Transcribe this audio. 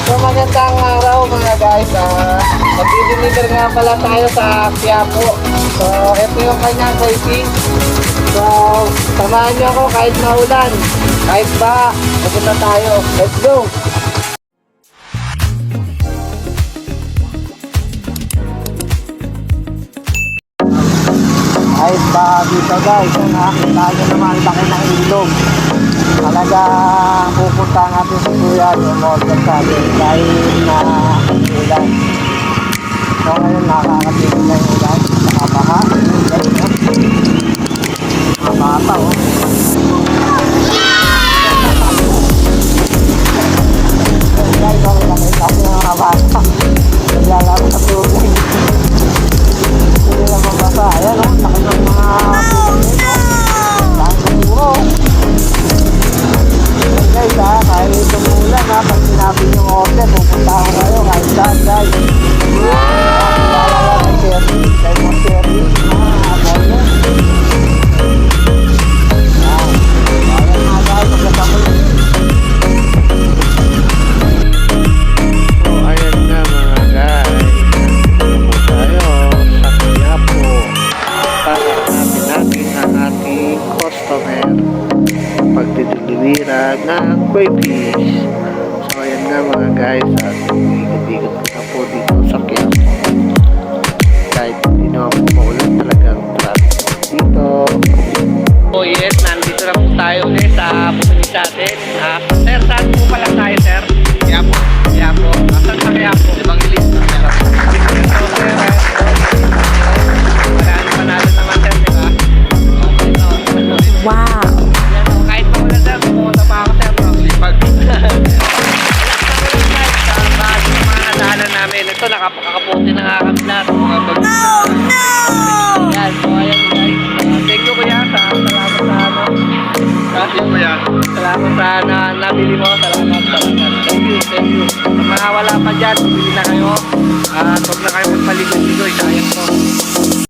So magandang araw mga guys. Mag-deliver nga pala tayo sa Quiapo. So ito yung kanyang waiting. So samahan niyo ako kahit maulan, kahit ba, pupunta tayo. Let's go! Kahit ba dito guys, nakakita nyo naman laki ng ilog. Talagang pupunta natin sa kuya yung order sabi dahil na ulan. So ngayon nakakatigil na yung ulan, nakabaha. Mga bata oh. Guys, okay lang ito kasi mga bata. Naglalaro sa tubig. Hindi na mabasa. Ayan o, laki ng mga tubig. Saan siguro? Guys ha, kahit tumulan ha, pag sinabi yung order, pupunta ako kayo kahit saan guys. Lalala kay Sherry, kay Mo Sherry, order. Ayan nga guys, magkasama yun. So ayan nga mga guys, po tayo sa Quiapo para hanapin natin ang ating customer pagdideliveran ng koi fish. So ayan nga mga guys, at ikot-ikot ko na po dito sa Quiapo. Kahit hindi naman po maulan, talagang traffic dito. Oh yes, nandito na po tayo ulit sa pumunit natin. Sir, saan po pala tayo sir? Quiapo. Quiapo. Saan sa Quiapo? Evangelista. So sir, panalo naman sir, di ba? Wow! Kahit maulan sir, pumunta pa ako sir. Pag namin. Ito, nakakaputi na nga kami lahat. Oh no! Yan, so ayan guys. Thank you kuya sa salamat sa ano. Thank you kuya. Salamat sa nabili mo. Salamat. Thank you. Sa mga wala pa dyan, bumili na kayo. Huwag na kayo magpaligoy-ligoy. Sayang to.